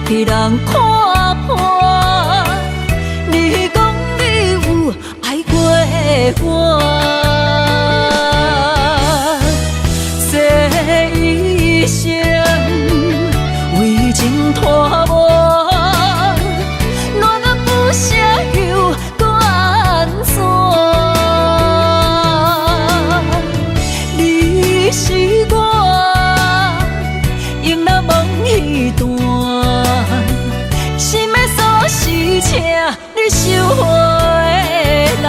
被人看破。你讲你有爱过我，这一生为情拖磨，若个不舍又搁安怎？你是我用那梦彼段，心的锁匙请你收回来。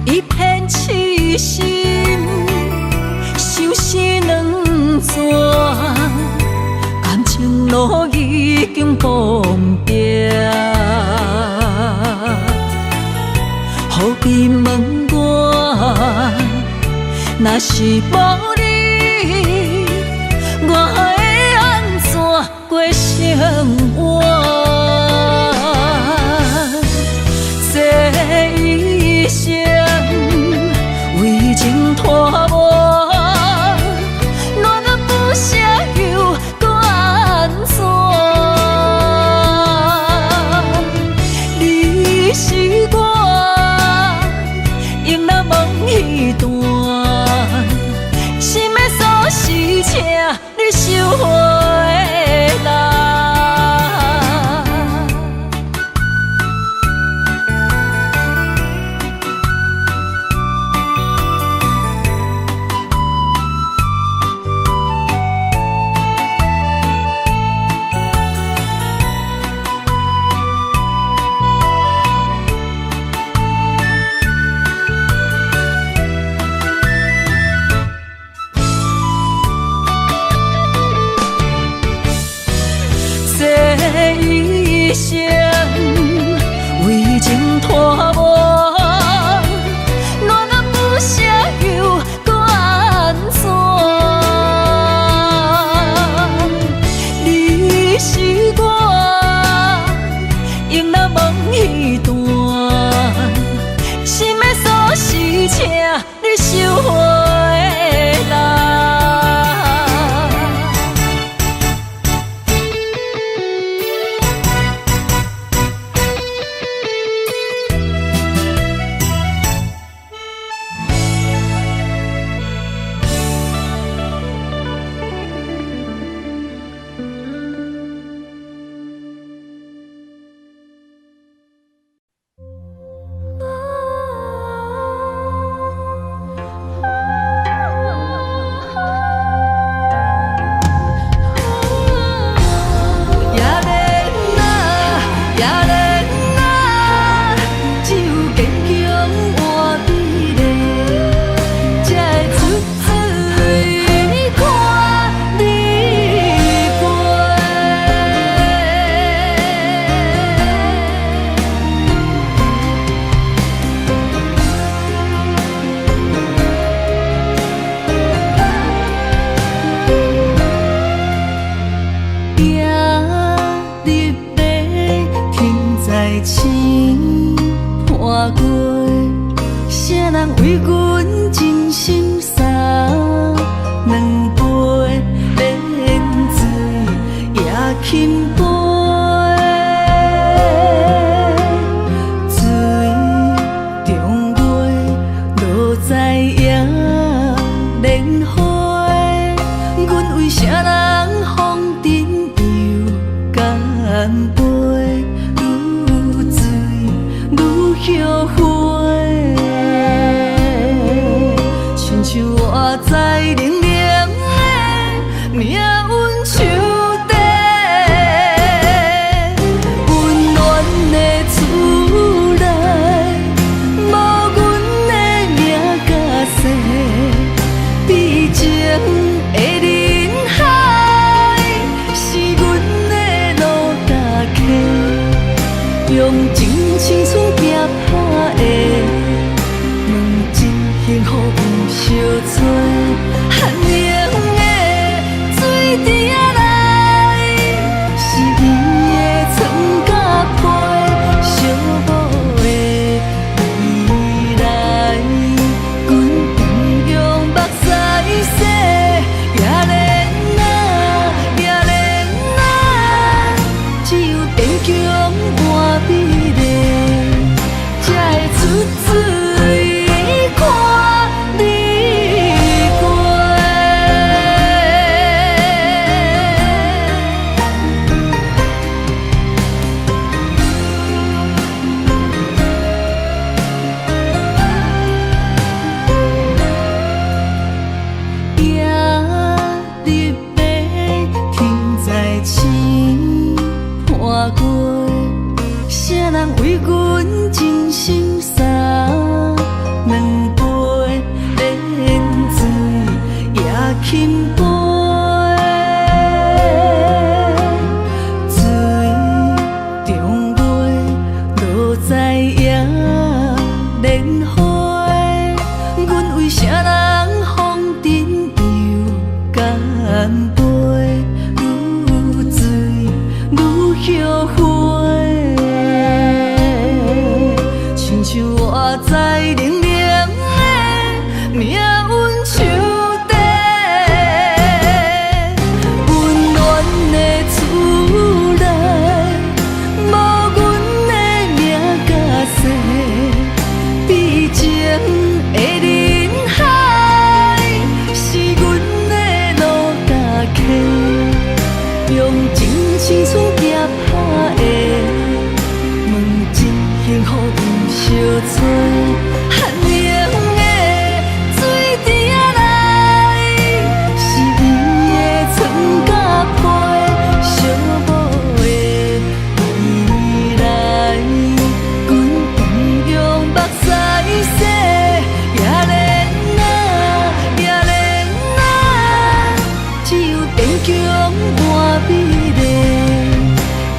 一片痴心，相思两逝，感情路已经崩平。何必问我，若是无你，我会安怎过生活？这一生为情拖磨，若个不舍又搁安怎？你是我用那梦彼段，心的锁匙请你收回来。这一生为情拖磨，若个不舍又搁安怎？你是我用那梦彼段，心的锁匙请你收回来。情破过，谁人为阮真心送两杯冷水也轻杯，水中月落在野莲花，阮为啥人风尘又干杯？后悔，亲像我在冷冷的命运手底。为阮真心洒两杯冷水也倾杯，水中袂落在野莲花，阮为啥人风尘又干杯？愈醉愈后悔，亲像我在冷冷的命运手底，温暖的厝内，无阮的名甲姓，悲情的人海，是阮的路甲客，用真青春夹拍的，问一幸福毋相找，寒冷的水滴仔内，是伊的床甲被，寂寞的未来，阮同样目屎洗，也连只有坚强换美丽，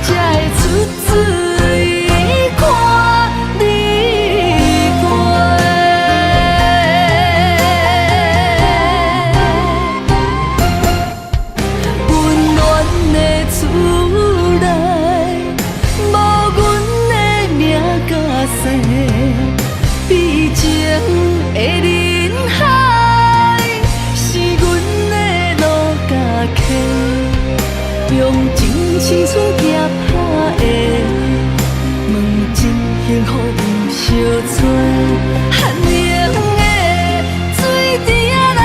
才会出水看你过。温暖的厝内，无阮的名甲姓，悲情的人海，是阮的路甲客，用真青春夹拍的，问真幸福毋相找，寒冷的水滴仔内，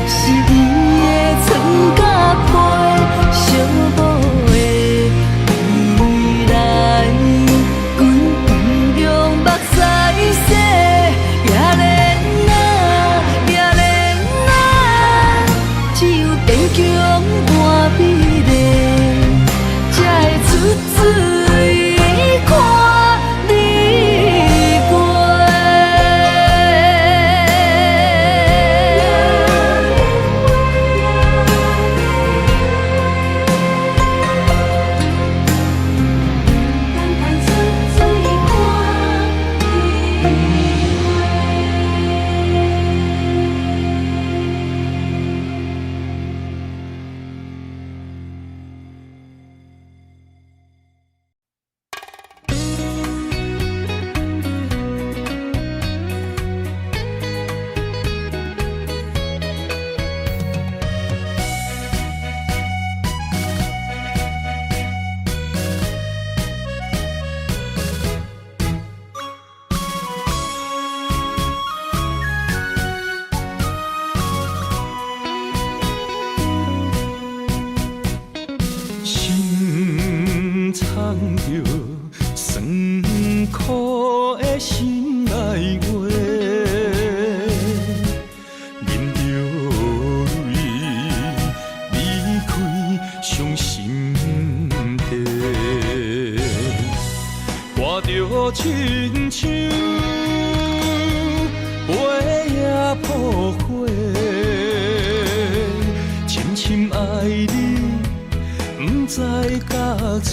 是伊的床甲被，寂寞的未来，阮同样目屎洗，也连只有坚强换美丽，才会出水看你过。心藏着酸苦的心内话，忍着泪离开伤心地，歌着亲像飞也破火，深深爱你。不知甲切，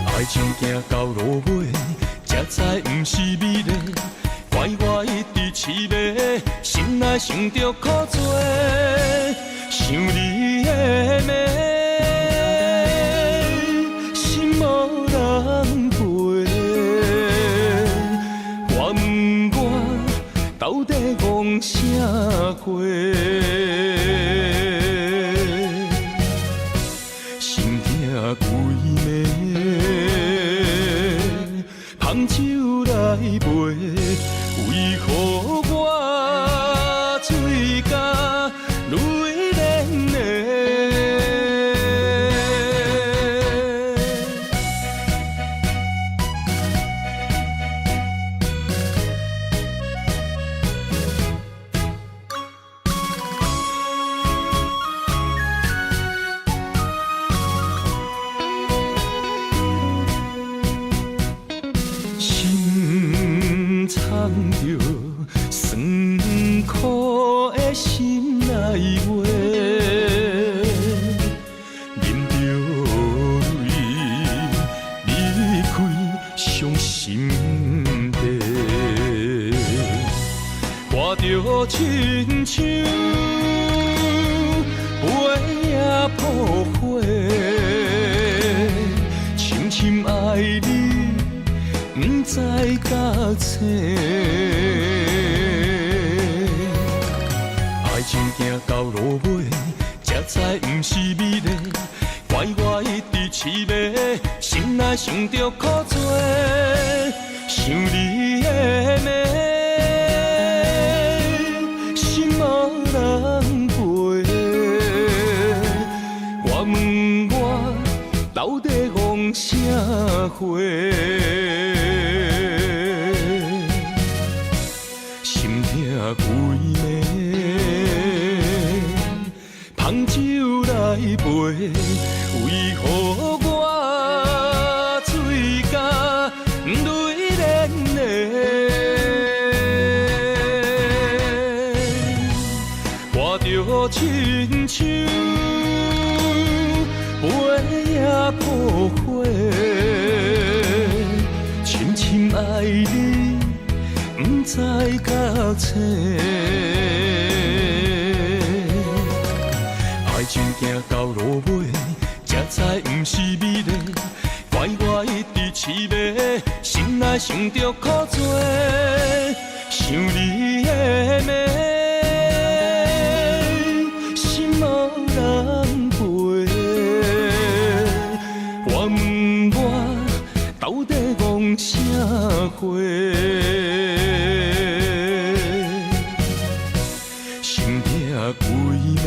爱情行到落尾，才知不是美丽。怪我一直痴迷，心内想着苦做，想你的美，心无人陪。怨我到底戆啥过？鬼暝，香酒来陪，为何我嘴角泪涟涟？话，忍着泪离开伤心地，看着亲像飞也扑火，深深爱你，不知到青。爱情行到落尾，才知不是美丽，怪我一直痴迷，心内想着苦多，想你的美，心无人陪。我问我到底戆啥货？心痛规暝，芳酒来陪，为何我嘴角泪涟涟？看着亲像飞也扑火，深深爱你，不知到青。爱情行到落尾，才知不是美丽，怪我一直痴迷，心内想着苦多，想你的美，心无人陪。我问我到底戆啥货？心痛规暝，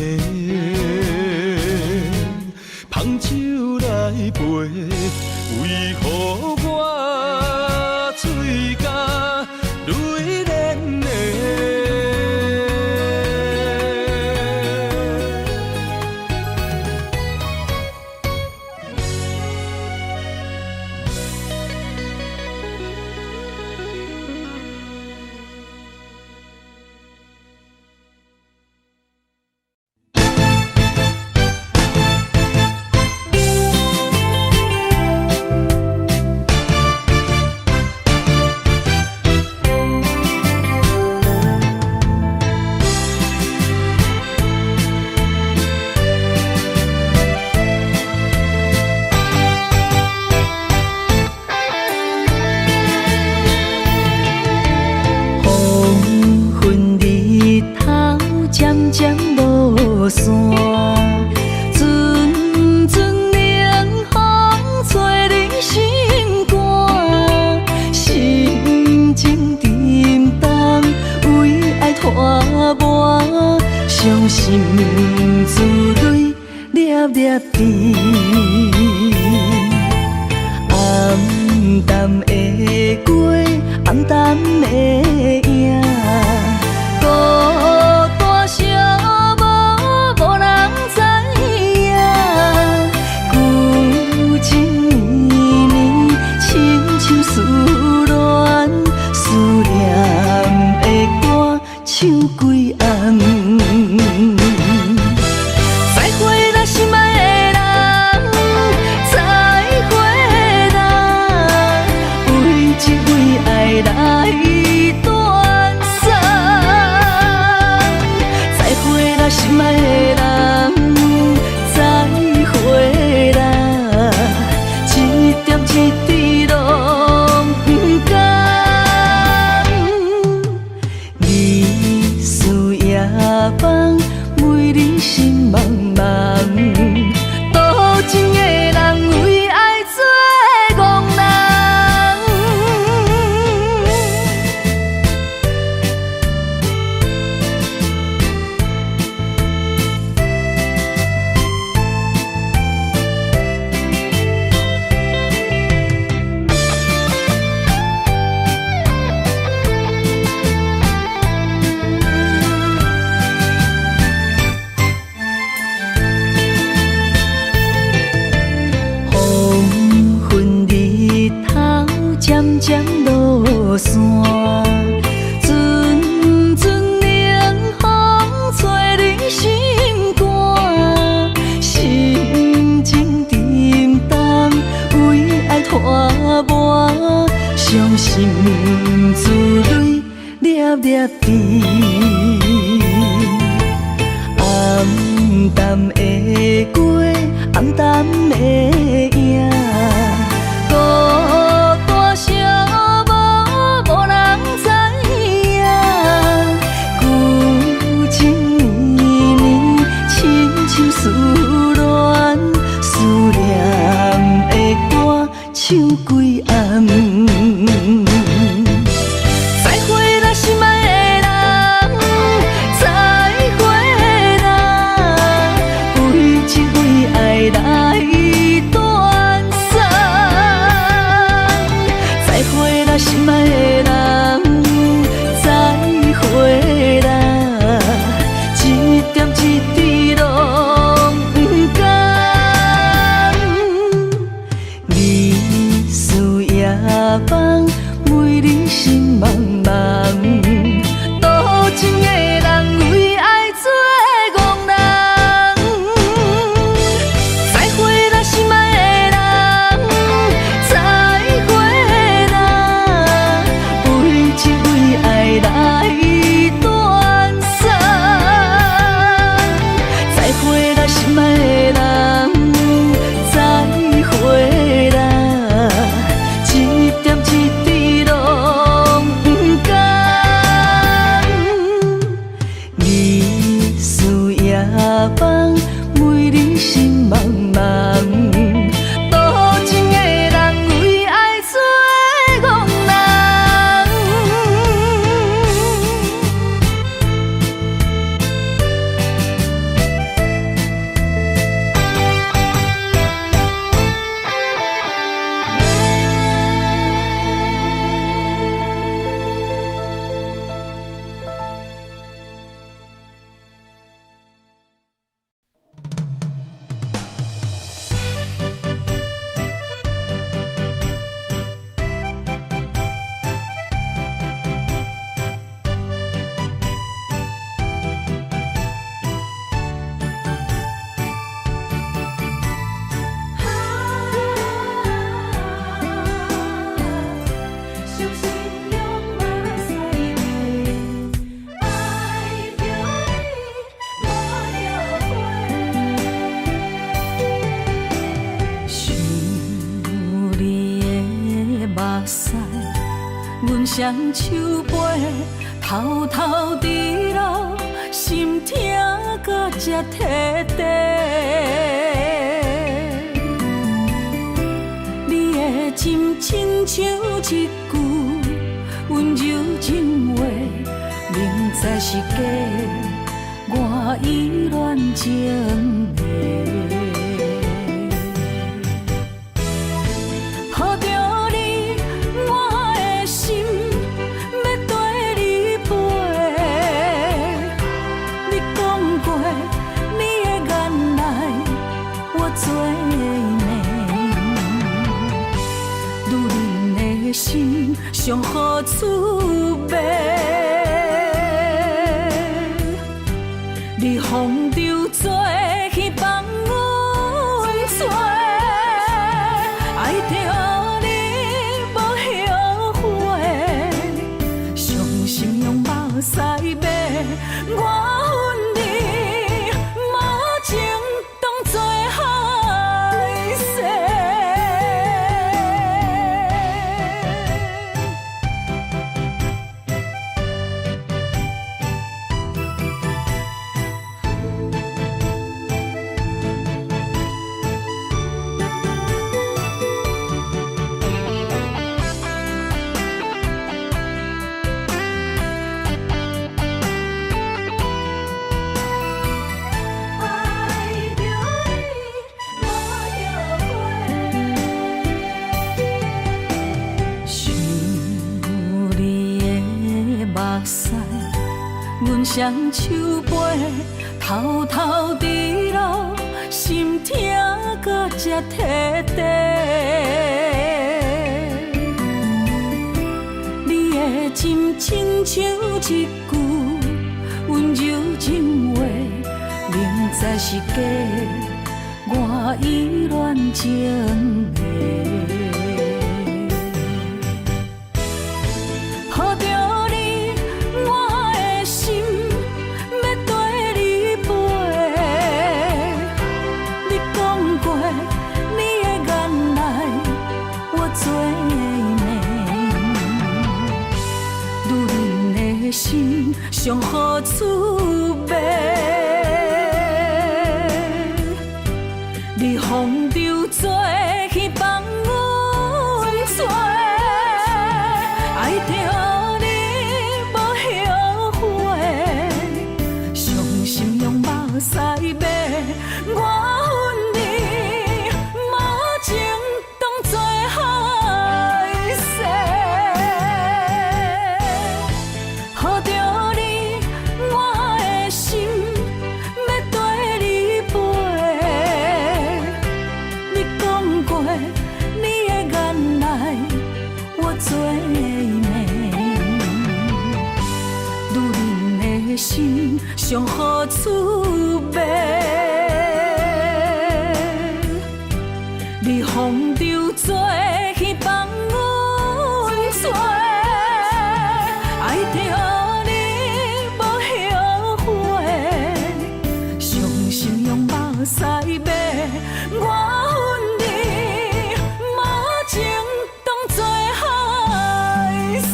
芳酒来陪，为何我嘴角泪涟涟？伤心滋泪粒粒滴，暗淡的月，暗淡的影，孤单寂寞，无人知影。旧情绵绵，亲像思恋，思念的歌唱几暗。再会啦，心爱的人，再会啦，为情为爱来断送。再会啦，心爱的人，再会啦，一点一滴拢不甘。日思夜梦，每日心茫茫。多情的人为爱做憨人。黄昏日头渐渐落山，阵阵凉风吹入心心珠泪粒粒滴，暗淡的月，暗淡的影，孤单寂寞，无人知影。旧情绵绵，深深思恋，思念的歌唱几暗。再会啦，心爱的人，再会啦，为情为爱来断送。再会啦，心爱的人，再会啦，一点一滴拢不甘。日思夜梦，每日心茫茫，多情的人为爱做憨人。再会啦，心爱的人，再会啦，为情为爱来断送。再会啦，心爱的人，再会啦，一点一滴拢不甘。日思夜梦，每日心茫茫，多情的人为爱做憨人。阮双手背，偷偷伫流，心痛到才摕地。你的真亲像一句温柔情话，明知是假，我依然情迷。心上好滋味，你风流做去放阮做，爱着你无后悔，伤心用目屎买，我恨你无情当作害世。阮双手背，偷偷伫流，心痛到才摕地。你的真亲像一句温柔情话，明知是假，我依然情迷。滋味。你风流做去放阮做，爱着你无后悔，伤心用目屎买我恨你，无情当作害世。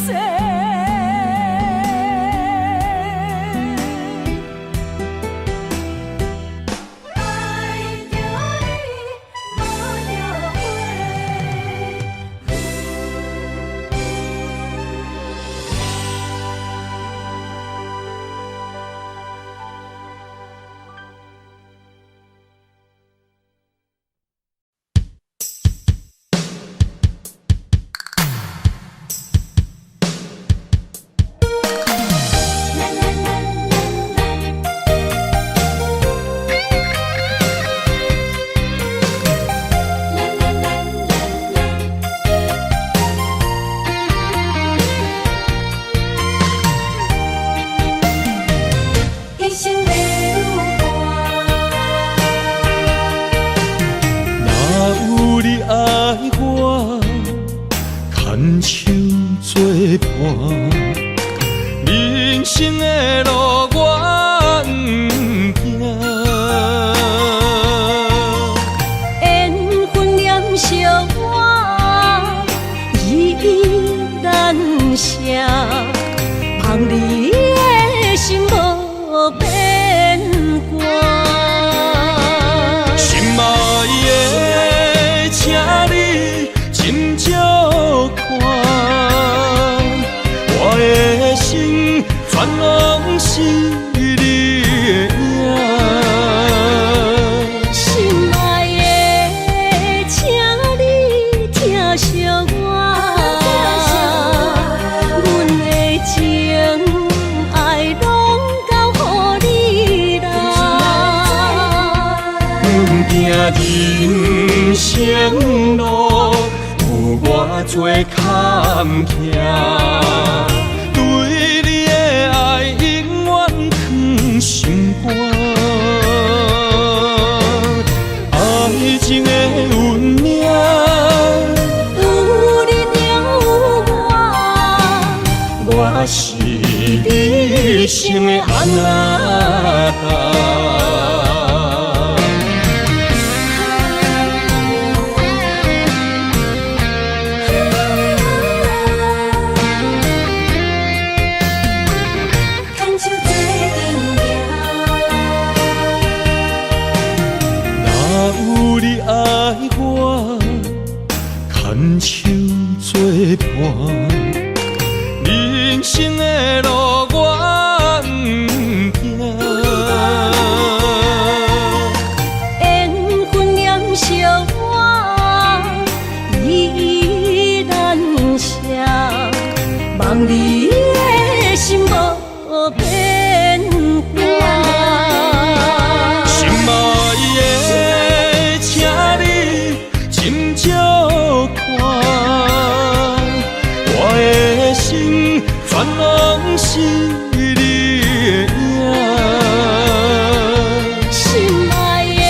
牵手作伴，人生的路我不行。缘分念相我，依依难舍，望你的心无变卦。心爱的，请你斟酌看，我的心全拢是你的影。心爱的，请你疼惜我，阮的情爱拢交予你啦。行人生路。我做坎坷，对你的爱永远藏心肝。爱情的运命，有你有我，我是你生的安那。牵手作伴，人生的路我不行。缘分念相我，依依难舍，望你的心无变卦。心爱的，请你斟酌看，我的心全拢是你的影。心爱的，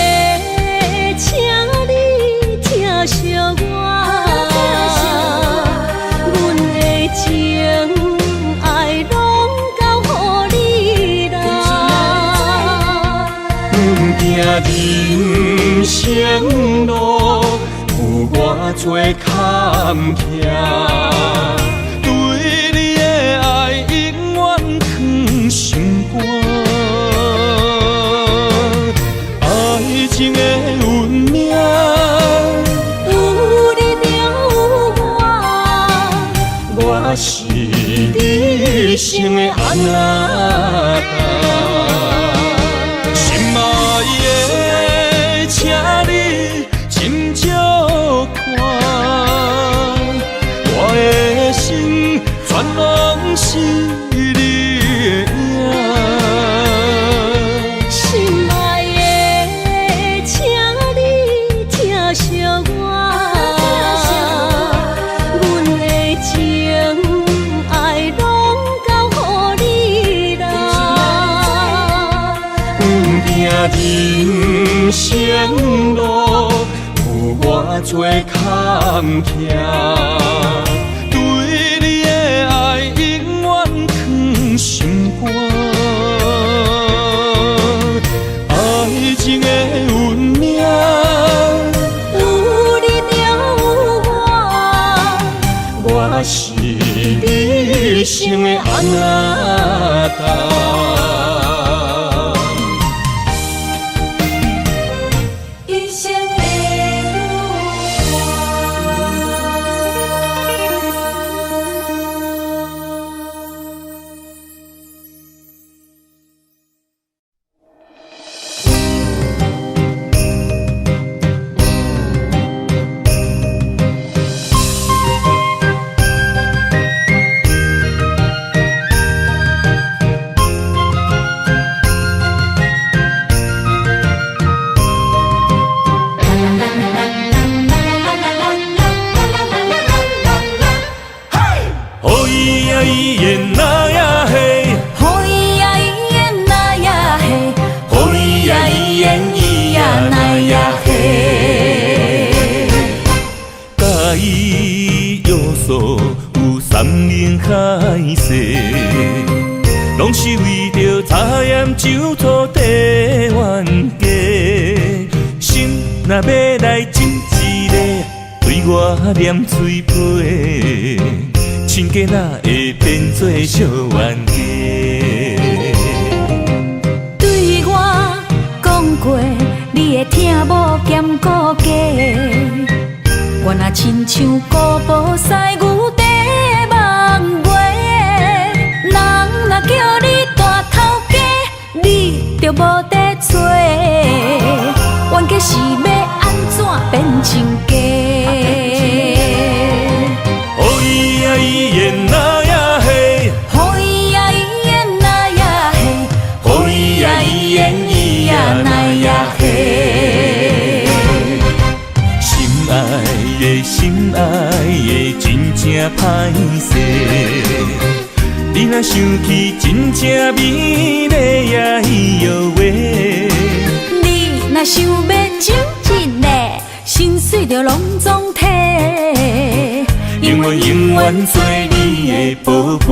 请你疼惜我，阮的情爱拢交予你啦。人生路。我做坎坷，对你的爱永远藏心肝。爱情的运命，有你有我，我是你生的安那。心爱的，请你斟酌看，我的心全拢是你的影。心爱的，请你疼惜我，阮的情爱拢交予你啦。行人生路，有偌多坎坷，对你的爱永远藏心肝。爱情的运命，有你有我，我是你生的阿达。一生的哦咿呀咿耶那呀嘿，好伊呀伊耶那呀嘿，哦咿呀咿耶咿呀那呀嘿。甲伊约束有山盟海誓，拢是为着茶盐酒土地冤家。心若要来亲一个，对我念嘴皮。亲家哪会变做小冤家？对我讲过，你会听某兼顾家。我若亲像古堡西牛地梦月，人若叫你大头家，你就无得做。冤家是要安怎变亲家？哦咿呀咿耶那呀嘿，好伊呀伊耶那呀嘿，哦咿呀咿耶咿呀那呀嘿。心爱的心爱的真正歹势，你若想起真正美丽呀伊哟喂。你若想要亲一个，心碎就拢总体。永远永远做你的宝贝。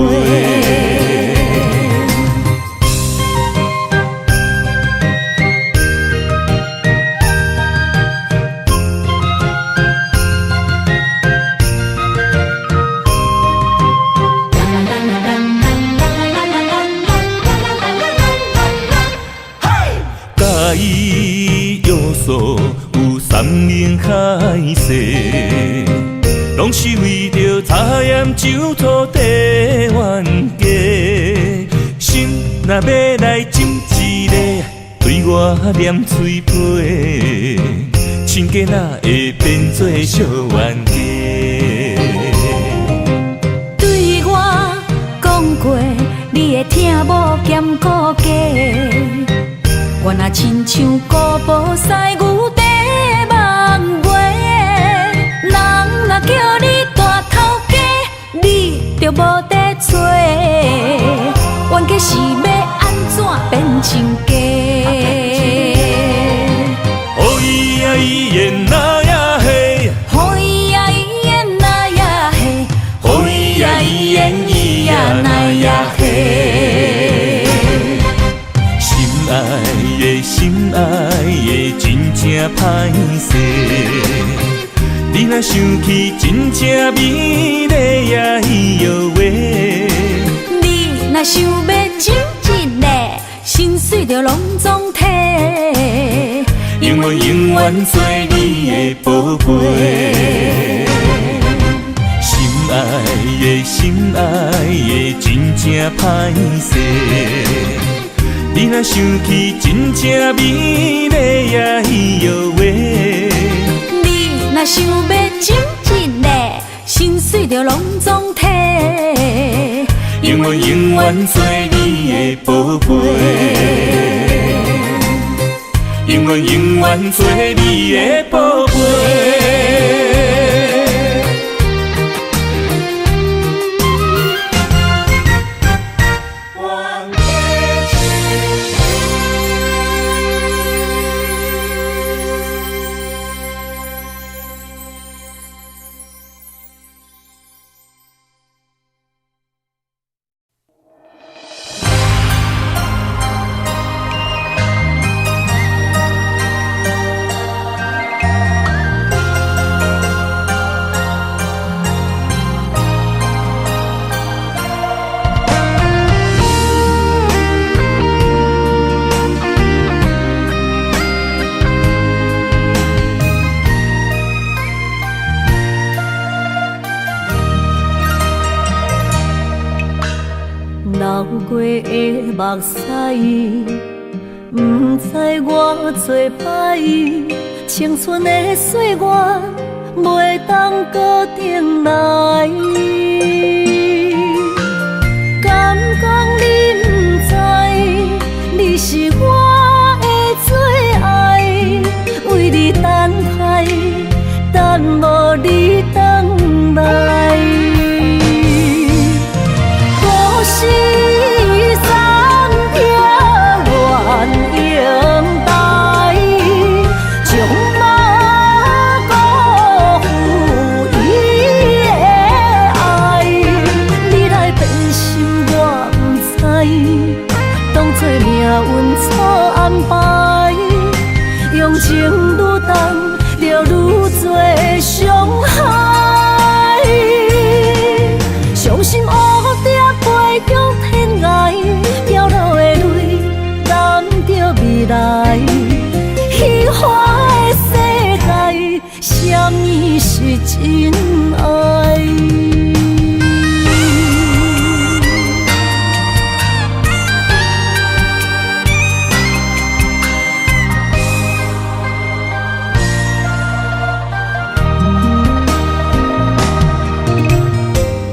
甲伊约束有山盟海誓，拢是为着茶盐酒土地冤家。心若要来亲一个，对我念嘴皮。亲家哪会变做小冤家？对我讲过，你会听某兼顾家。我若亲像古堡西牛地梦月，人若叫你大头家，你就无得做。冤家是要安怎变亲家？哦咿呀咿耶那呀嘿，好伊呀伊耶那呀嘿，哦咿呀咿耶咿呀那呀嘿。心爱的心爱的真正歹势，你若想起真正美丽呀伊哟喂。你若想要亲一个，心碎就拢总体。永远永远做你的宝贝。心爱的心爱的真正歹势，你若想起真正美丽呀伊哟喂。你若想要亲一个，心碎就拢总体。永远永远做你的宝贝。永远永远做你的宝贝。过的目屎，不知我做歹，青春的岁月袂当搁重来。敢讲你不知，你是我的最爱，为你等待，等无你回来。故事三条原应带，将马辜负伊的爱。你来变心我不知，当作命运错安排，用情愈重，就愈多伤害。伤心乌蝶飞向天涯，飘落的泪淋着未来。虚幻的世界，什么是真爱？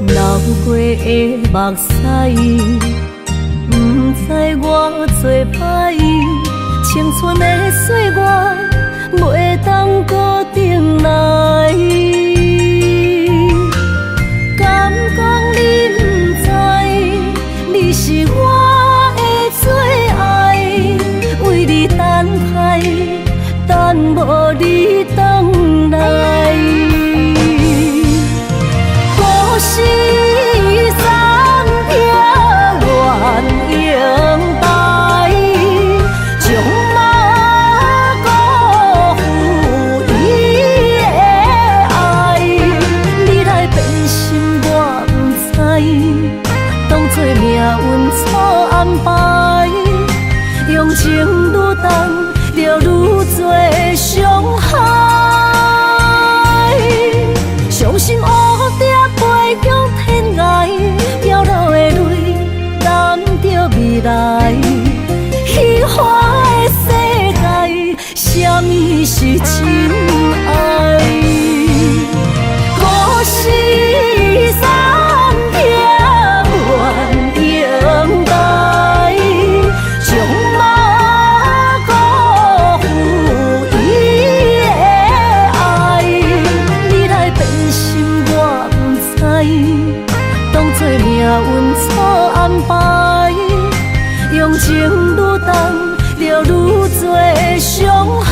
流过的目屎，不知我做歹，青春的岁月袂当搁重来。敢讲你不知，你是我的最爱，为你等待，等无你回来。故事三条原应带，将马辜负伊的爱。你来变心我不知，当作命运错安排，用情愈重，就愈多伤害。伤心乌蝶飞向天涯，飘落的泪淋着未来。虚幻的世界，什么是真爱？故事三条原应带，将马辜负伊的爱。你来变心我不知，当作命运错安排，用情愈重，就愈多伤害。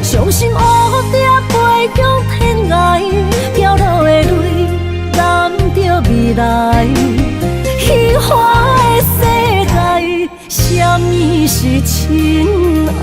伤心乌蝶飞向天涯，飘落的泪淋着未来。虚幻的世界，什么是真爱？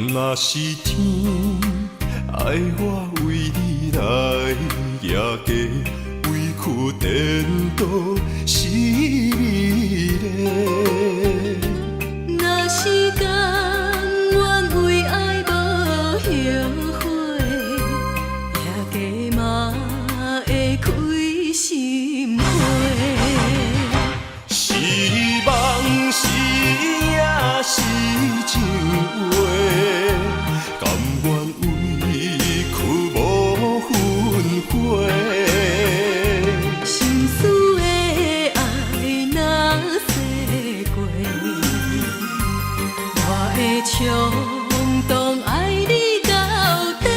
若是天爱我为你来，也加委屈颠倒是你嘞。若是甘愿为爱无后悔，也加嘛会开心花。是梦是也是情话，甘愿委屈无分悔。冲动爱你到底。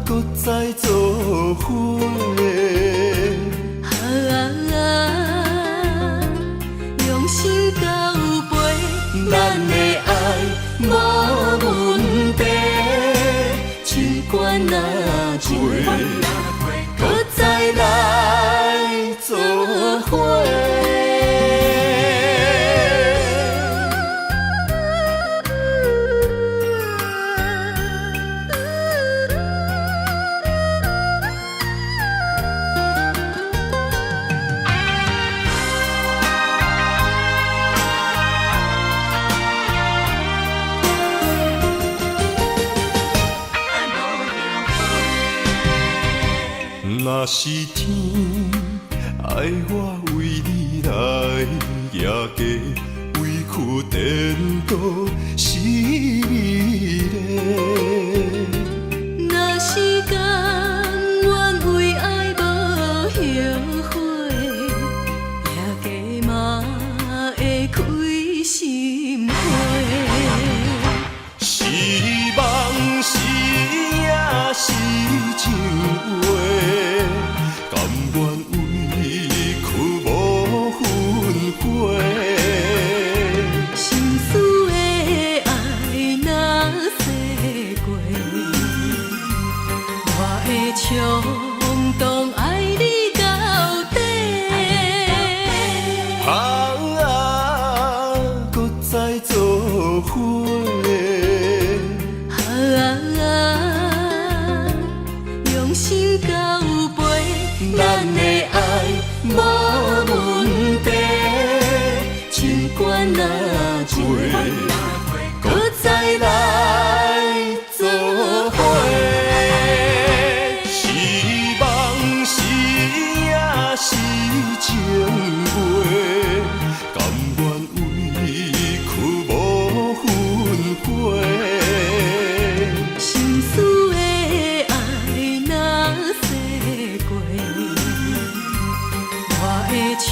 搁再做伙。用心交陪，咱的爱无问题，尽管若陪，搁再来做伙。若是天爱我为你来夜嫁，委屈颠倒是美丽。若是甘愿为爱无后悔，夜嫁嘛会开心花。是梦是也是情话。甘愿委屈无分悔，心思的爱若洗过，我会冲动爱你到底。搁再做伙。用心交陪，咱的爱无问题，尽管若陪，搁再来做伙。是梦是也是情话，甘愿委屈无分悔。心思的爱若洗过，我会冲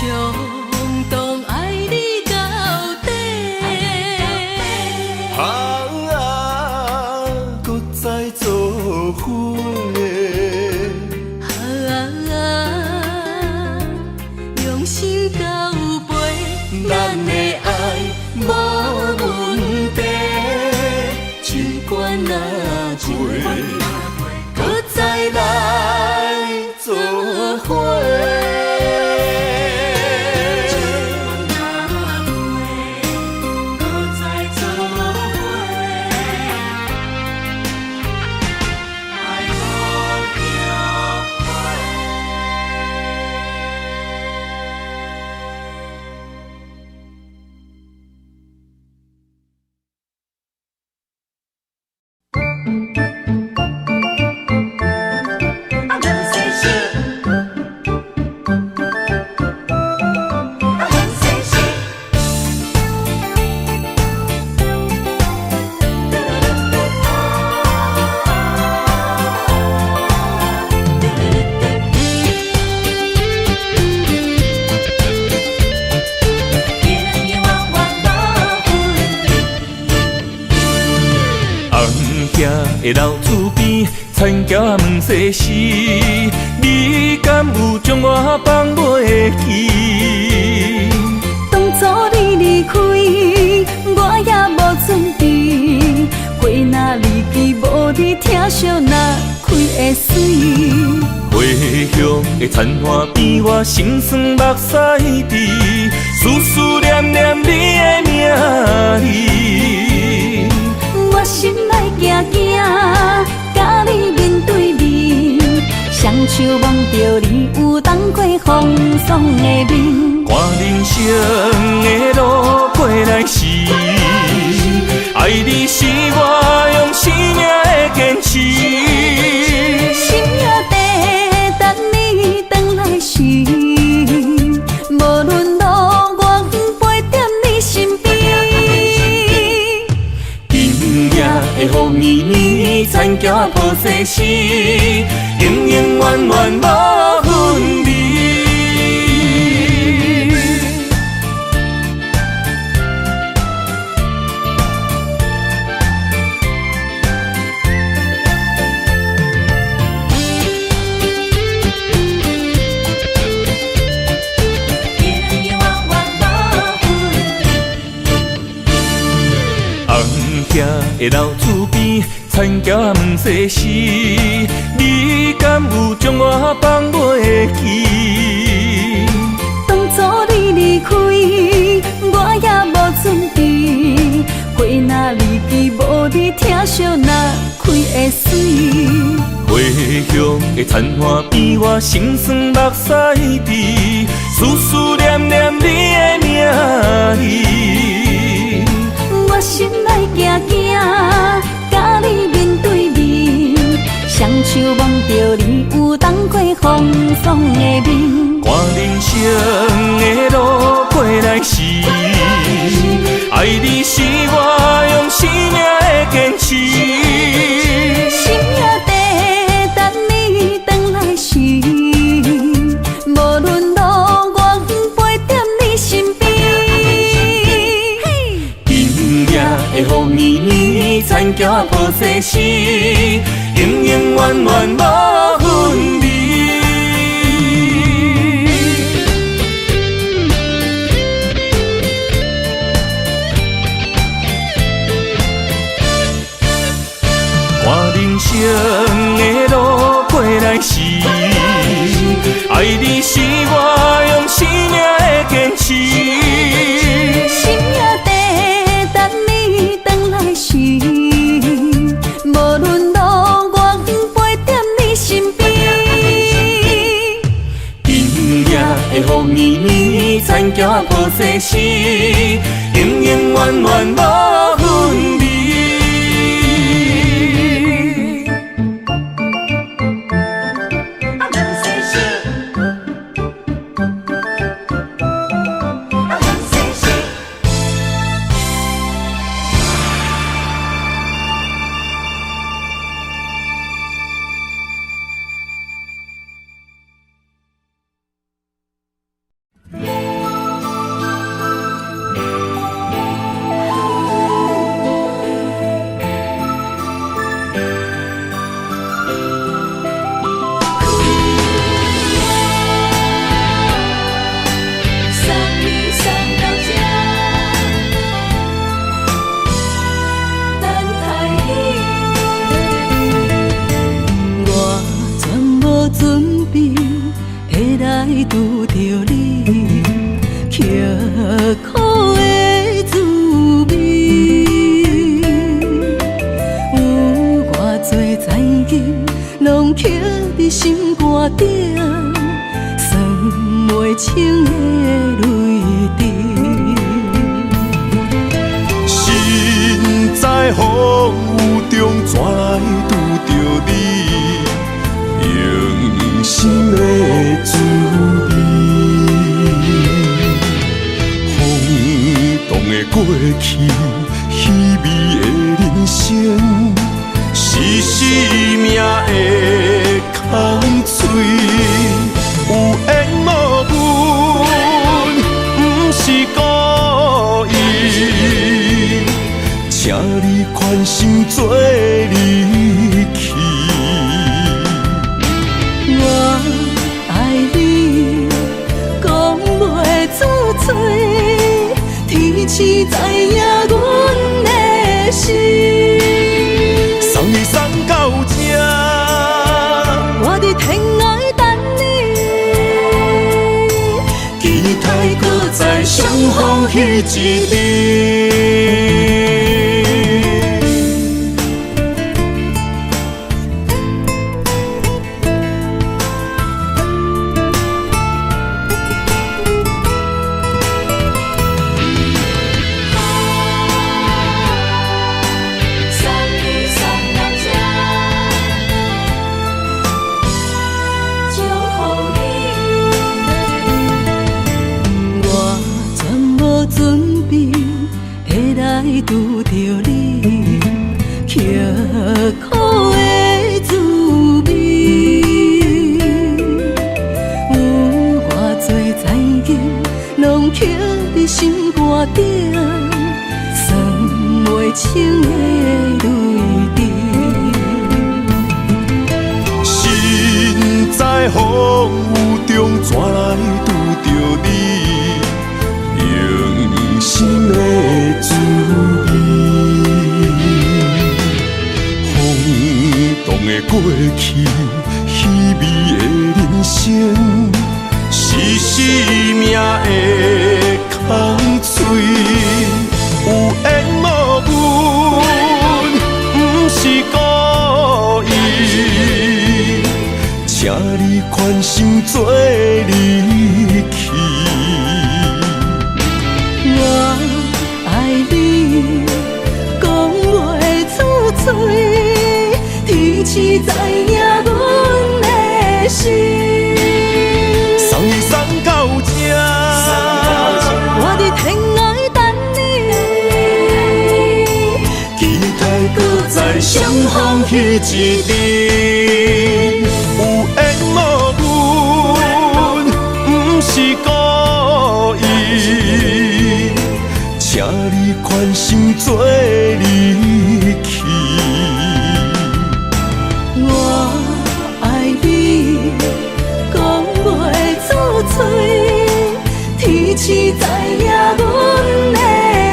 动爱你到底。搁再做伙。用心交陪，咱的爱无问题，尽管若陪，搁再来做伙。的老厝边，田埕问世事，你敢有将我放袂记？当初你离开，我也无准备，花若离去，无你疼惜若开会水。回乡的田花边，我心酸目屎滴，思思念念你的名字。我心内惊惊，甲你面对面，双手望着你有当过风霜的面。看人生的路过来时，爱你是我用生命的坚持。心也地等你回来时，无论路我陪在你身边。今夜的雨绵绵，田埕抱世事，永永远远无分离。的老厝边，田埕问世事，你敢有将我放袂记？当初你离开，我也无准备，花若离枝，无你疼惜若开会水。花香的田花边，我心酸目屎滴，思思念念你的名字。我心内惊惊，甲你面对面，双手望着你有当过风霜的面。看人生的路过来时，爱你是我用生命的坚持。心也地等你回来时，无论路我陪在你身边。今夜的风绵绵，田埕抱世事，永永远远无分离。人生的路过来时，爱你是我用生命的坚持。心也地等你回来时，无论路我陪在你身边。今夜的风绵绵，田埕抱世事，永永远远无分离。拄着你，刻苦的滋味，有偌多前景，拢刻伫心肝顶，算袂清的泪滴。心在风雨中，怎来拄着你？用心的滋味，风动的过去，稀微的人生，是生命的空嘴，有缘无分，不是故意，请你宽心做离去。我爱你，讲袂出嘴，天赐知影阮的心。送你送到这，我伫天涯等你，期待搁再相逢彼一日。拄着你，刻苦的滋味，有偌多前景，拢刻伫心肝顶，算袂清的泪滴。心在风雨中，怎来拄着你？用心的滋味。过去，虚伪的人生，是生命的空嘴，有缘无分，不是故意，请你宽心做离去。我爱你，讲袂出嘴，天赐知影阮的心。送你送到这，我伫天涯等你，期待搁再相逢彼一日。有缘无分，不是故意，请你宽心做离去。我爱你，讲袂出嘴，天赐知影阮的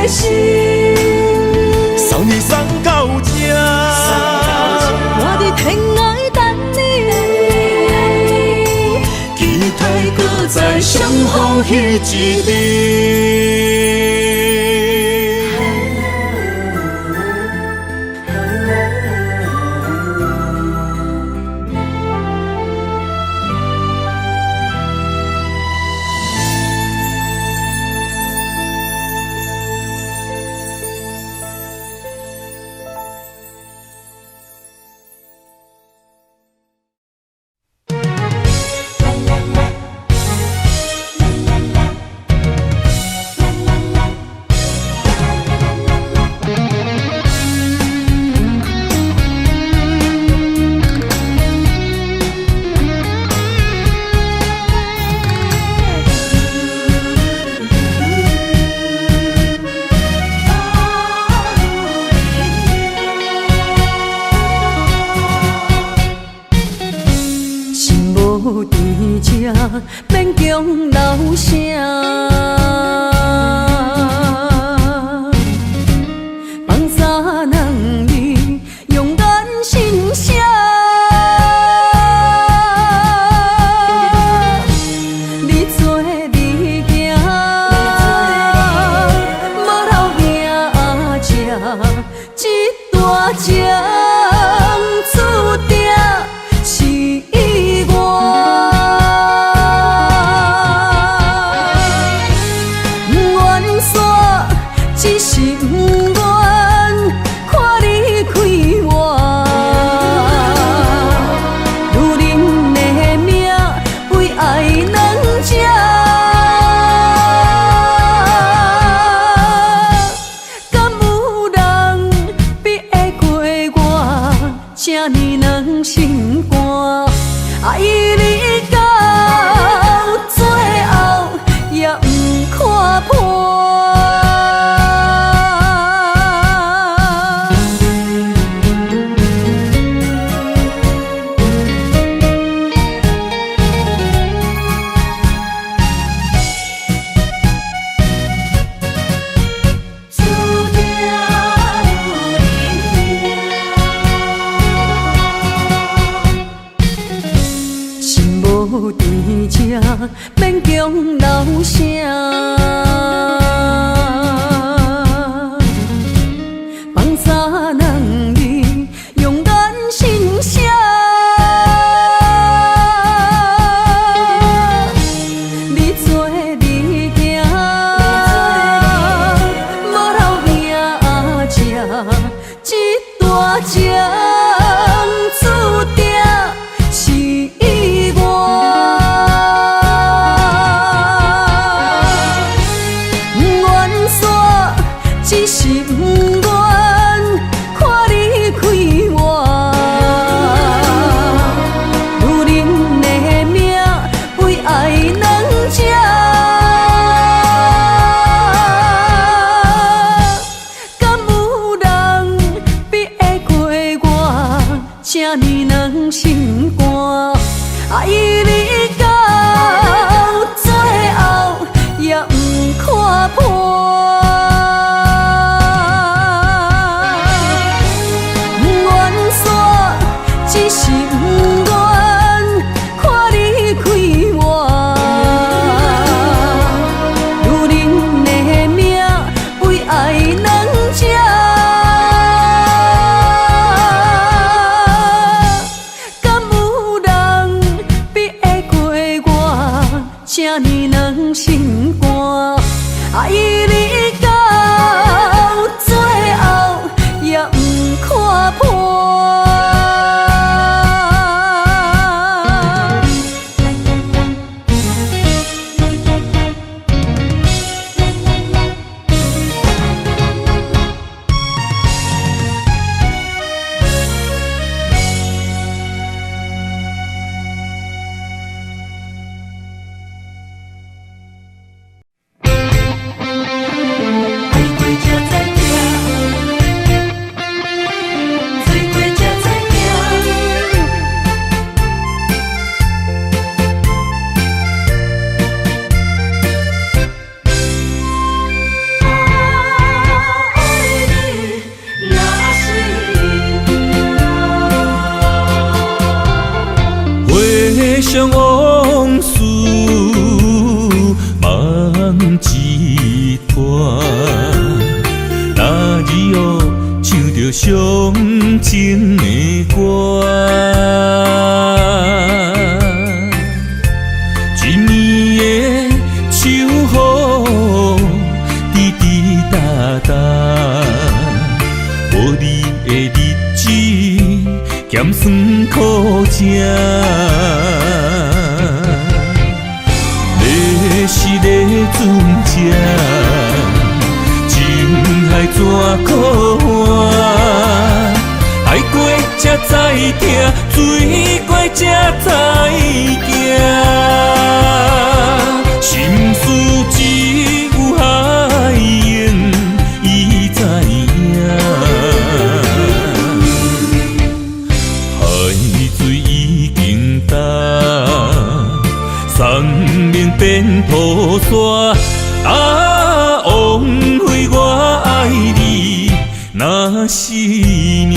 心。送你送到这，我伫天涯等你，期待搁再相逢彼一日。免强留声，放下两字，勇敢心声。你做你行，无留名食，这大情注定是我。只是不愿看你开活，女人的命为爱两只，敢有人比会过我这呢软心肝？爱你到最后也不看破。无伫这，免强留声，放下两字，勇敢心声。你做你行，无留名食，这大情注定是我。酸心肝，爱你到最后也不看破。回想往事梦一团，那日后唱着伤情的歌，一年的秋雨滴滴答答，无你的日子咸酸苦涩。是个船只，情海怎可换？爱过才知疼，水过才知行。心事只有海涌，伊知影。海水已经干。生命变土沙，枉费我爱你那是命。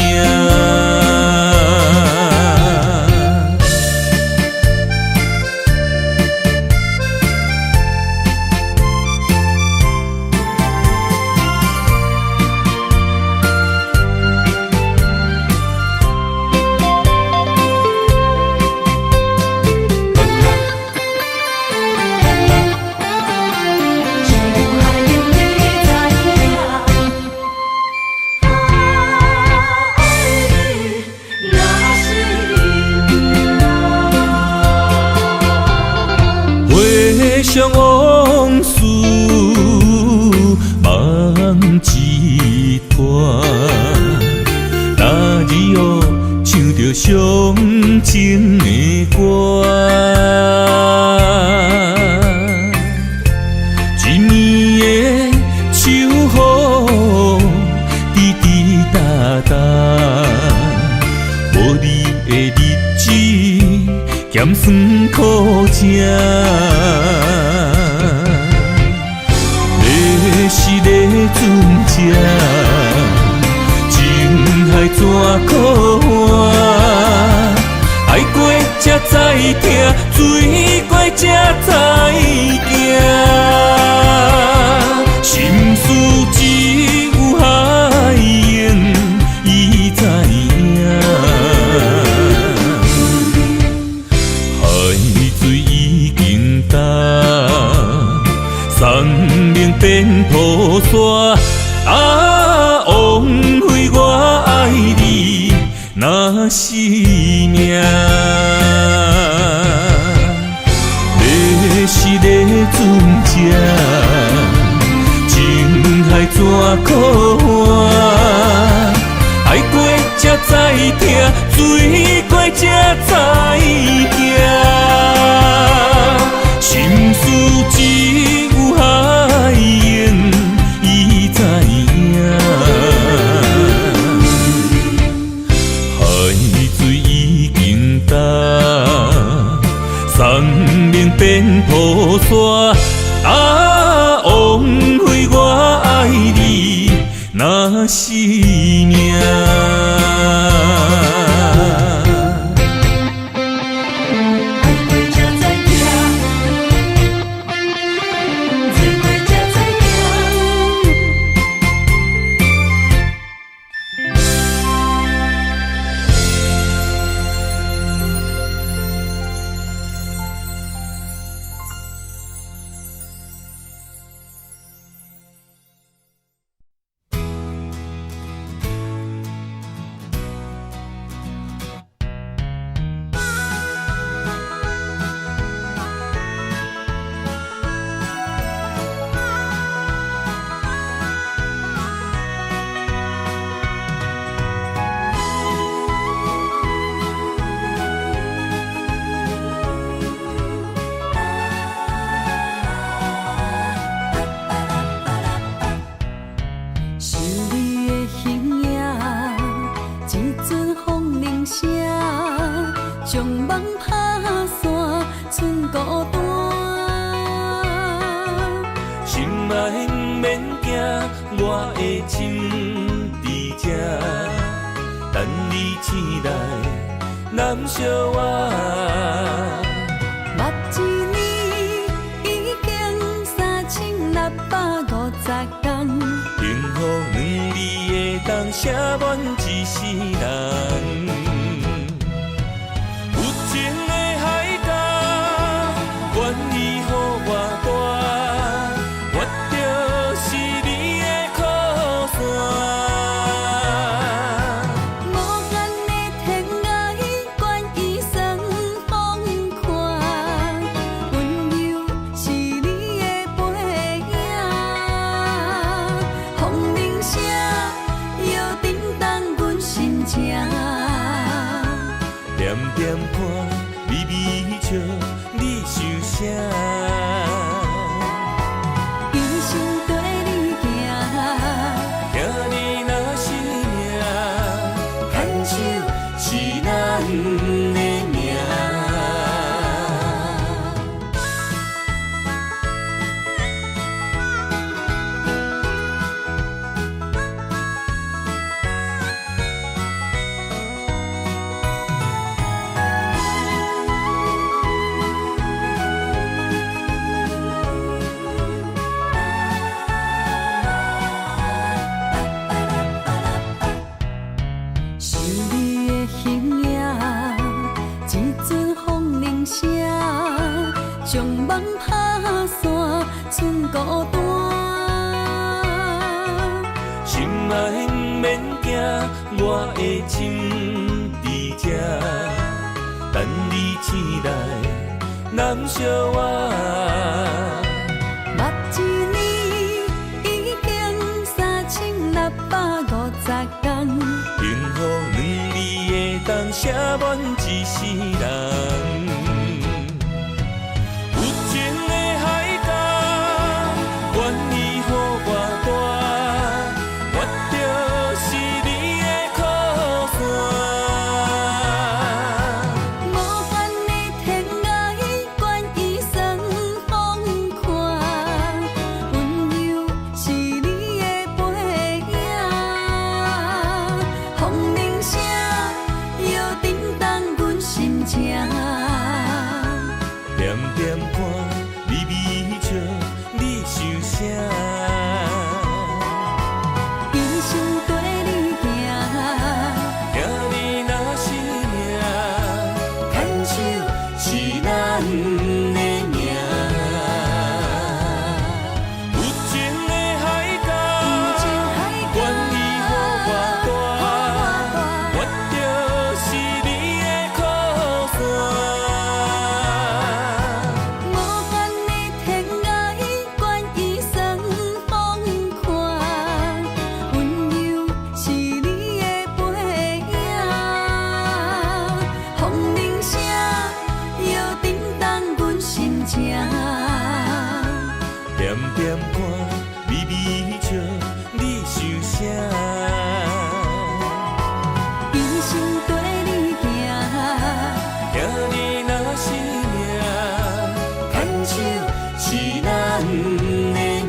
回想往事梦一团，那日后唱着伤情的歌，一年的秋雨滴滴答答，无你的日子咸酸苦涩。是个船只，情海怎可换？爱过才知疼，水过才知行。心事只有海涌，伊知影。海水已经干。生命变土沙，枉费我爱你那是命。你是个船只，情海怎可换？爱过才知疼，水过才知行。心事只有海涌，伊知影。海水已经干，生命变土沙，枉费我爱你那是命。嘛免惊，我的心伫这，等你醒来，难相我。目一年已经3650天，幸福两字会当写满一世人。有情的海角，愿意予我大，我就是你的靠山。无限的天涯，愿意算风看，温柔是你的背影。风铃声摇叮当阮心情，点点看，微微笑，你想啥？一生跟你行，行你若是命，牵手是咱的命。想你的形影，一阵风铃声，将梦拍散，剩孤单。心爱免惊，我的心伫这，等你醒来，难相我。目一年已经3650天，幸福两字会当写满一世人。有情的海角，愿意予我大，我就是你的靠山。无限的天涯，愿意算风看，温柔是你的背影。风铃声摇叮当阮心情，点点看，微微笑，你想啥？一生跟你行，行你若是命，牵手是咱的命。有情的海角，愿意予我大，我就是你的靠山。无限的天涯，愿意算风看，温柔是你的背影。风铃声摇叮当阮心情，点点看，微微笑，你想啥？一生跟你行，行你若是命，牵手是咱的命。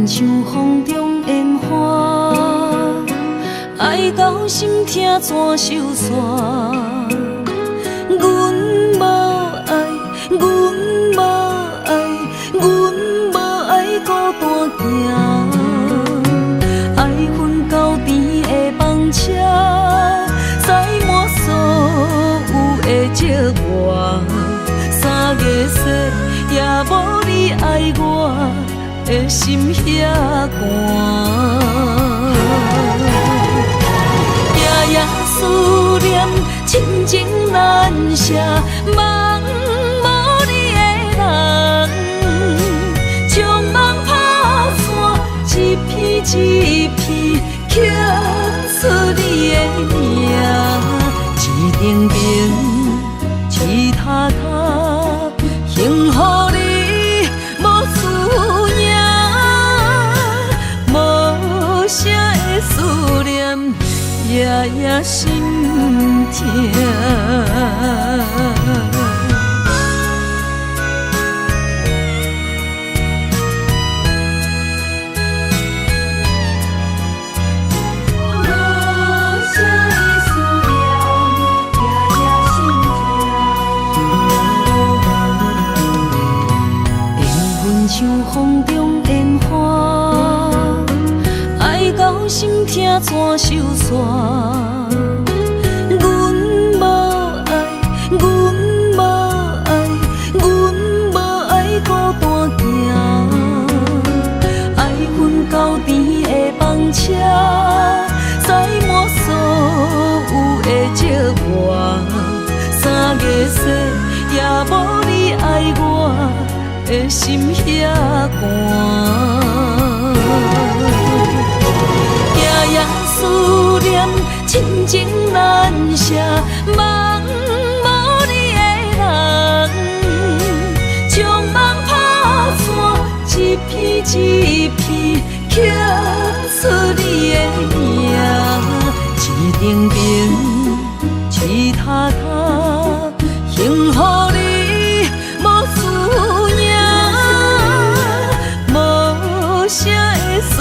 像风中烟花，爱到心痛怎收线？阮无爱，阮无爱，阮无爱过。我，三月雪也无你爱我的心遐寒。夜夜思念，亲情难舍，梦无你的人，将梦打散，一片一片刻出你的名，一顶顶，一塔塔，幸福你无思念，无声的思念。夜夜心痛。像风中烟花，爱到心痛怎收煞？阮无爱，阮无爱，阮无爱孤单行，爱阮到甜的房车，载满所有的寂寞。三月雪也无你爱我的心遐寒，夜夜思念，亲情难舍，梦无你的人，将梦打散，一片一片刻出你的名，一顶顶，一塔塔，幸福你无思念。无声的思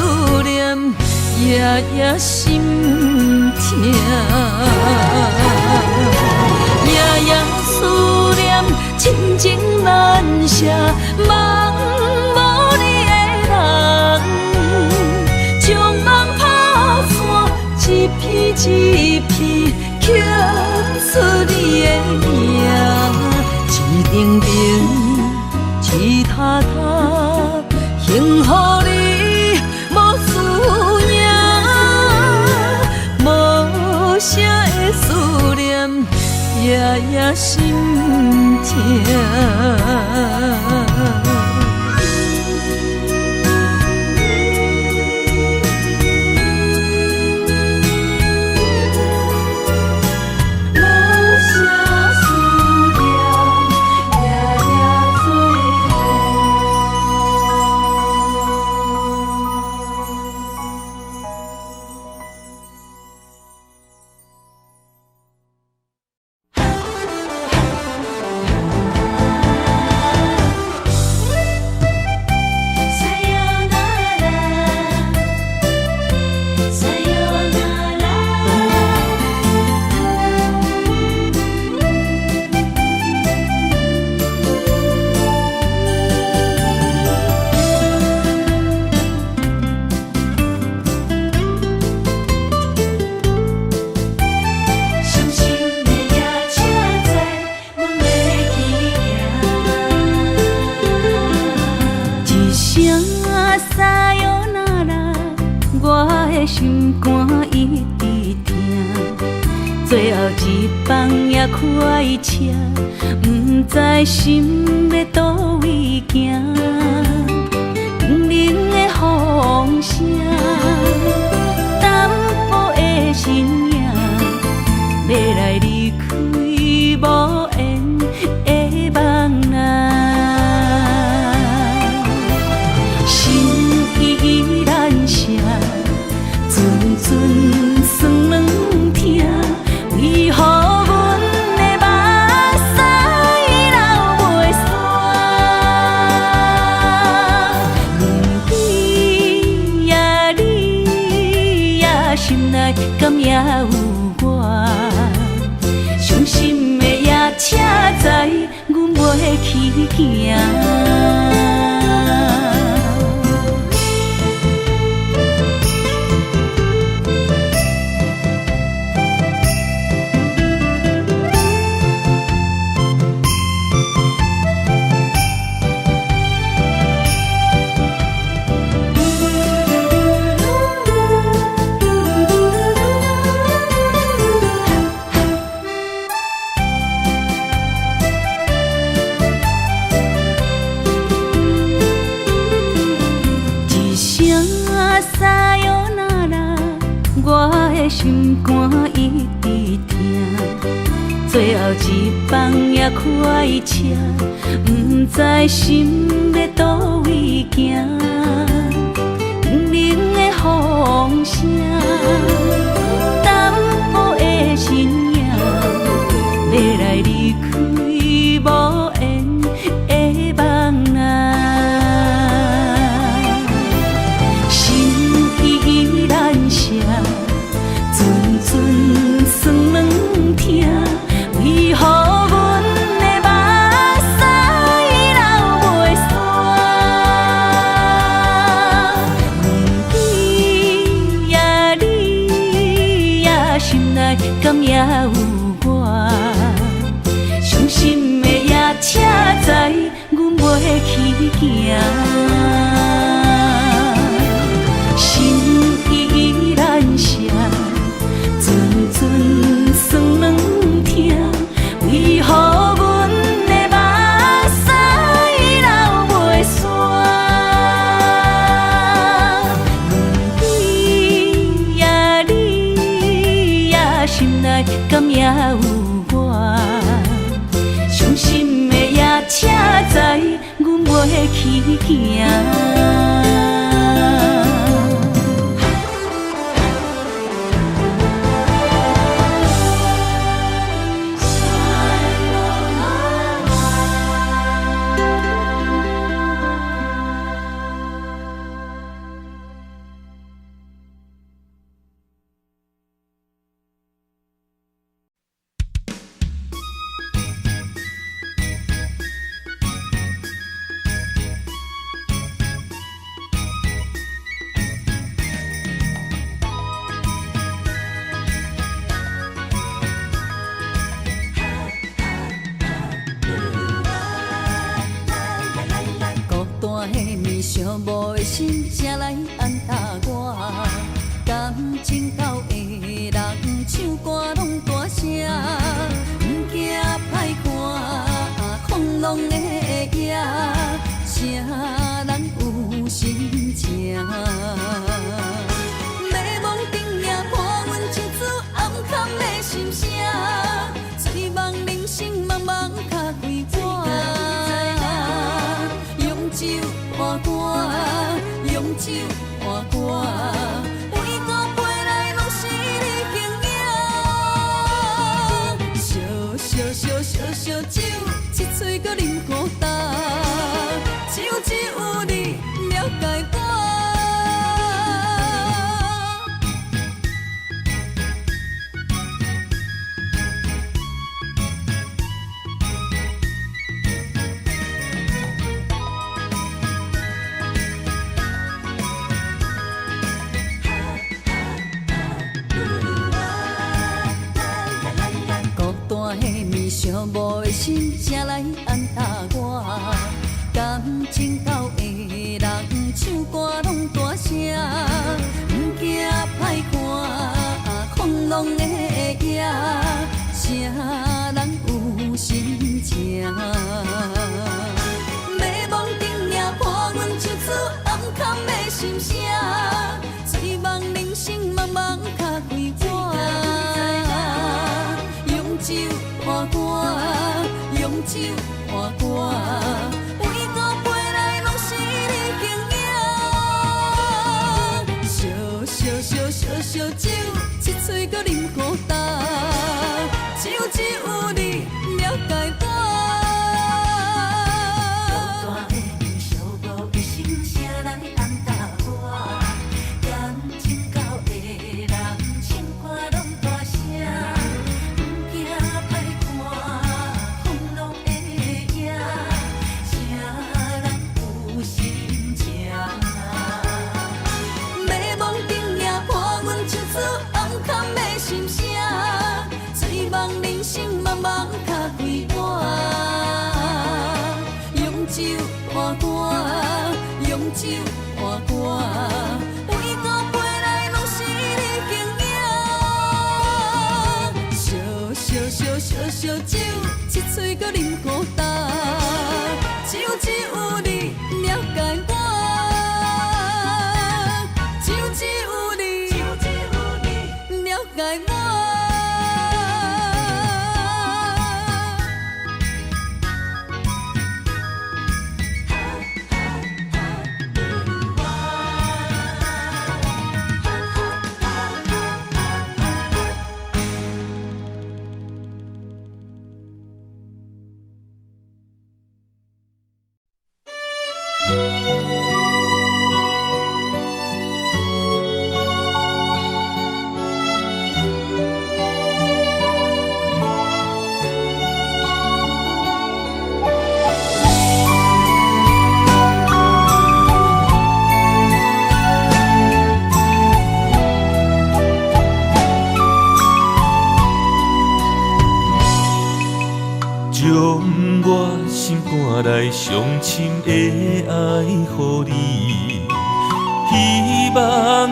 念，夜夜心痛。夜夜思念，亲情难舍，梦无你的人，将梦打散，一片一片刻出你的名，一顶顶，一塔塔。幸福你无思念，无声的思念，夜夜心痛。心肝一直疼，最后一放也开车，不知心要倒位行。冷冷的风声，淡薄的身影，要来离开无缘的梦啊，心依然舍。阵酸软疼，为何阮的目屎流袂煞？论比呀，你呀心内敢也有我？伤心的夜车载，阮袂去行。的心肝一直疼，最后一放也开车，不知心要倒位行，冷冷的风声，淡薄的身影，要来离开无缘的梦啊。酸软疼，为何阮的目屎流袂煞？你呀你呀，心内敢也有我？伤心的夜车载，阮袂去行。心依然舍。酸软疼，为何阮的目屎流袂煞？你呀你呀，心内敢也有我？伤心的夜车载，阮袂去行。寂寞的心，谁来安踏我？感情到的人唱歌拢大声，不惊歹看，空浪的夜，谁人有心情？美梦顶也看阮唱出暗藏的心声，醉梦人生茫茫脚归我。用酒换歌，用酒换歌，每个陪来拢是你形影。烧酒，一嘴搁啉孤单，只有你了解我。寂寞的心，谁来安踏我？感情到的人唱歌拢大声，不惊歹看，空浪的夜，谁人有心情？美梦顶也看阮唱出暗藏的心声，醉梦人生茫茫脚归我。用酒换歌，用酒换歌，每个陪来拢是你形影。烧酒，一嘴搁啉孤单，只有你了解我。孤单的面，寂寞的心，谁来安踏我？感情到的人，唱歌拢大声。的爱予你，希望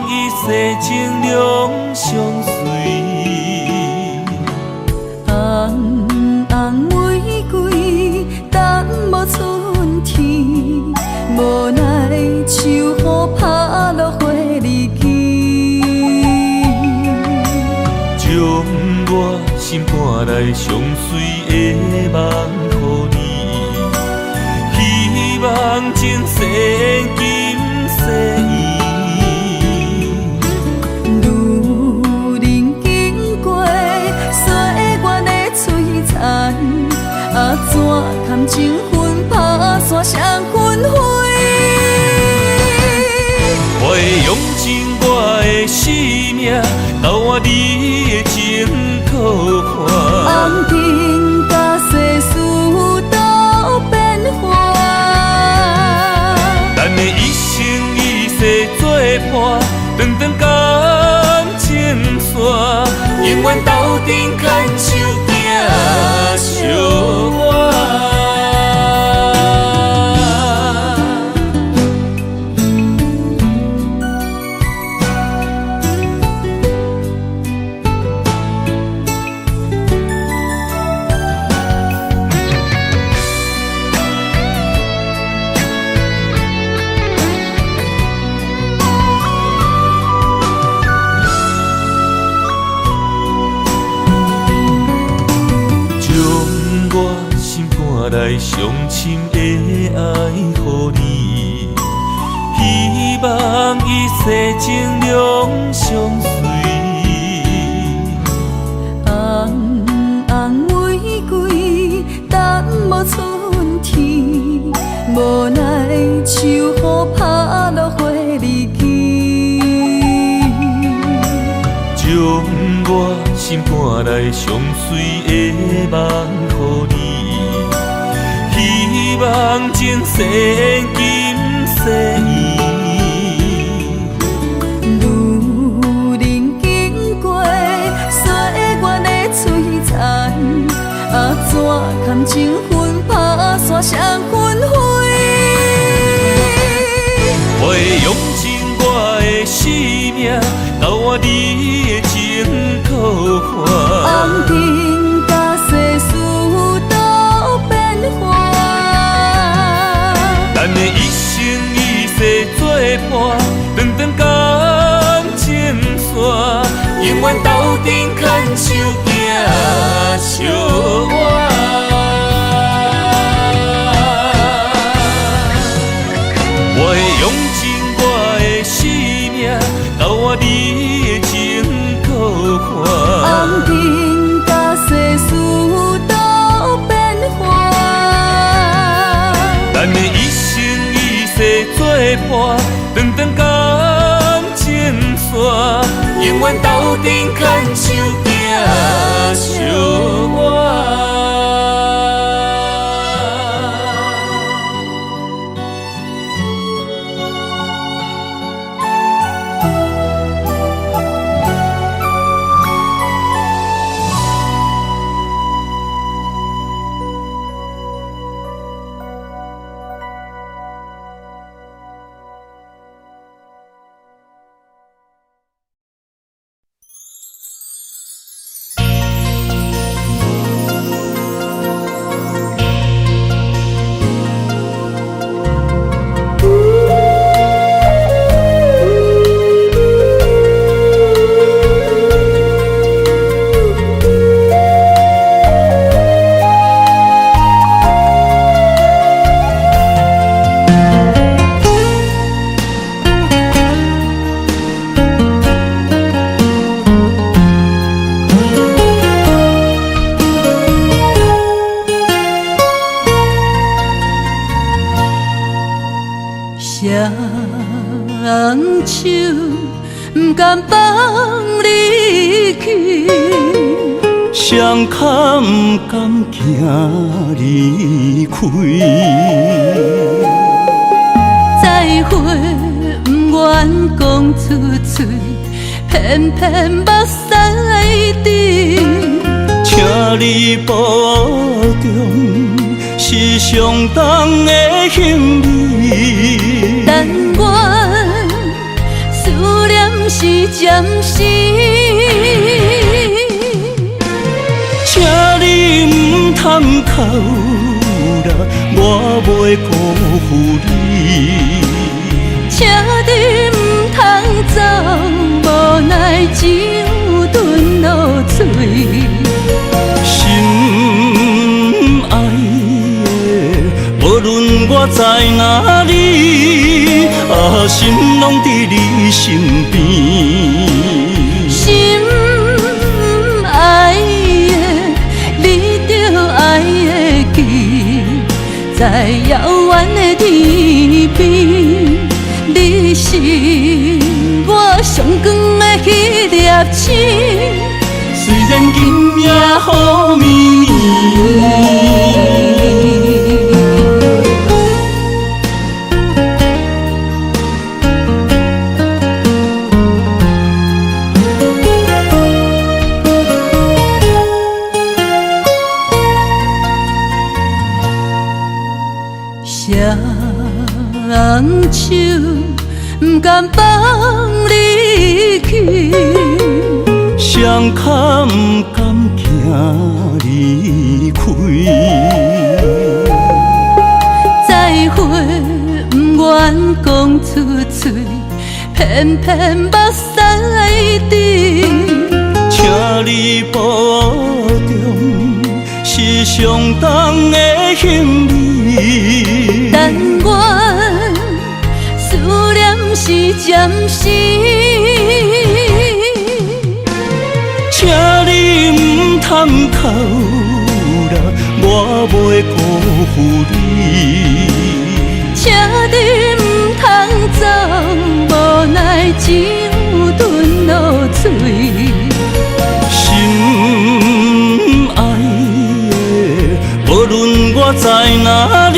一世情两相随。红红玫瑰，等无春天，无奈秋雨拍落花离去，将我心肝内上水的梦予你，希望前世今世缘。路人经过，岁月的璀璨，怎堪情分打散双魂飞？我会用尽我的生命，交换你的情可看。红尘甲世事都变化，咱的一生一世作伴，长长感情线，永远斗阵牵手行相伴。来上深的爱予你，希望一世情两相随。红红玫瑰，等无春天，无奈秋雨拍落花离去，将我心肝内上水的梦予你。希望前世今世缘。路人经过，岁月的璀璨，怎堪情分打散双魂飞？我会用尽我的生命，交换你的情可看。红尘甲世事都变化，咱的一生一世作伴，长长感情线，永远斗阵牵手行相伴。我会用尽我的生命，交换你的情可看。红尘甲世事都变化，咱的一生一世作伴，长长感情线，永远斗阵牵手行相伴。双手不甘放你去，双脚不甘行离开，再会不愿讲出嘴，偏偏目屎滴。请你保重是相同的行为。但愿思念是暂时，请你唔通哭啦，我袂辜负你。请你唔通走，无奈只有吞落嘴。心爱的，无论我在哪里，心拢伫你身边。心爱的，你着爱会记，在遥远的天边。你是我上光的迄粒星，虽然今夜雨绵绵。双手不甘放你去，双脚不甘行离开。再会不愿讲出嘴，偏偏目屎滴。请你保重，是相同的行为。但愿思念是暂时，请你唔通哭啦，我袂辜负你。请你唔通走，无奈只有吞落嘴。心爱的，无论我在哪里，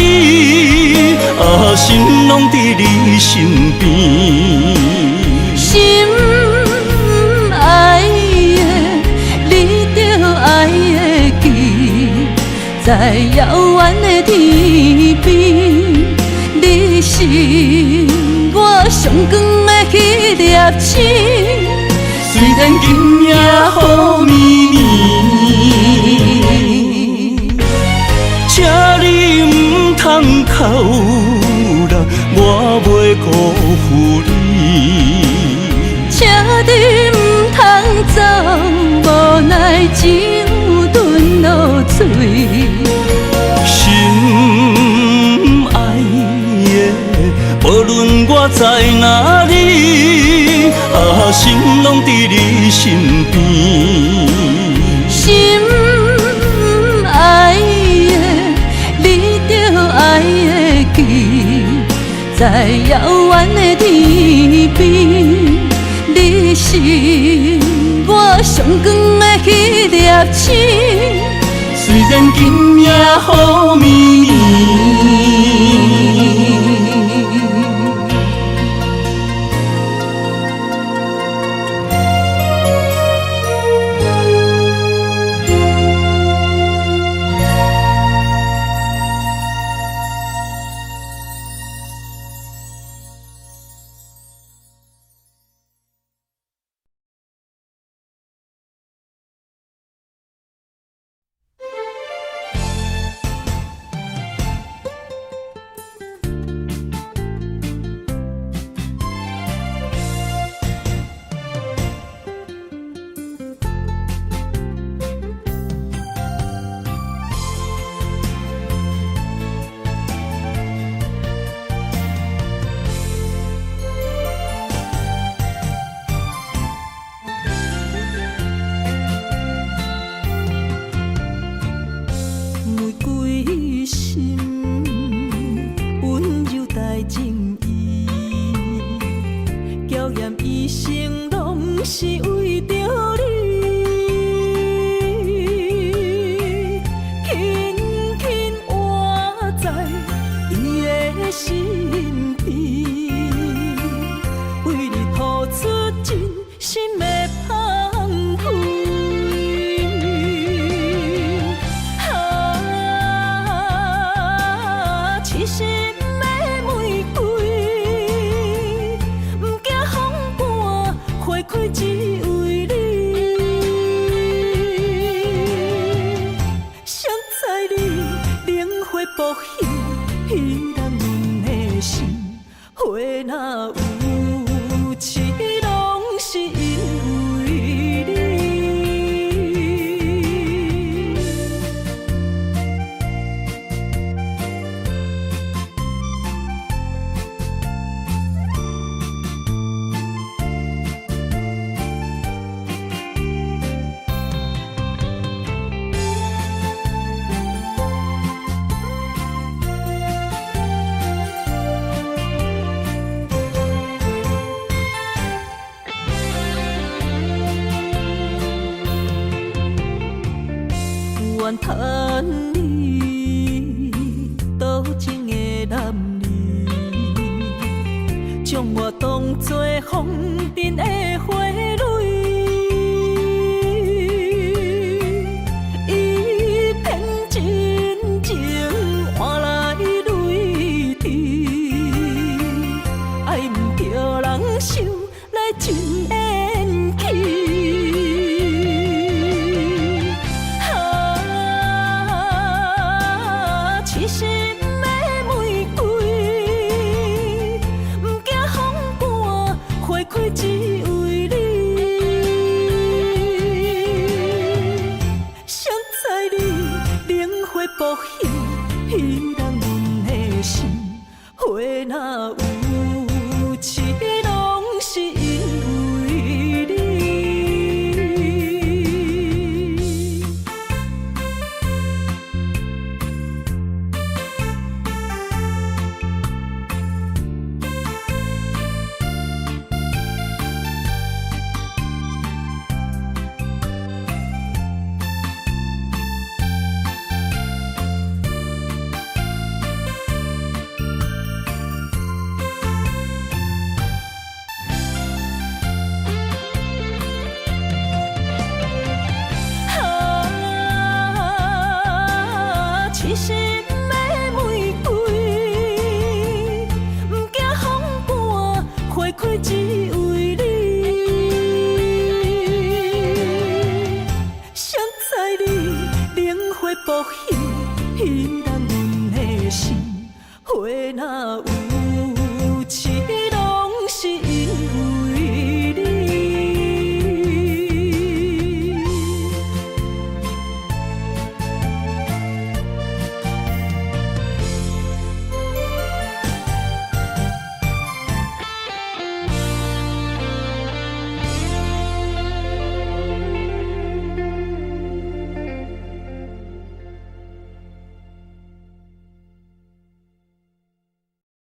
心拢伫你身边。心爱的，你着爱会记，在遥远的天边。你是我上光的迄粒星，虽然今夜雨绵绵，请你唔通哭啦，我袂辜负你。请你唔通走，无奈只有吞落嘴。心爱的，无论我在哪里，心拢伫你身边。心爱的，你着爱会记，在遥远的天边。你是我上光的迄粒星，虽然今夜雨绵绵。花若有刺，拢是因为你。怨叹你多情的男儿，将我当作风尘的花蕊，伊偏真情换来泪滴，爱毋着人受来真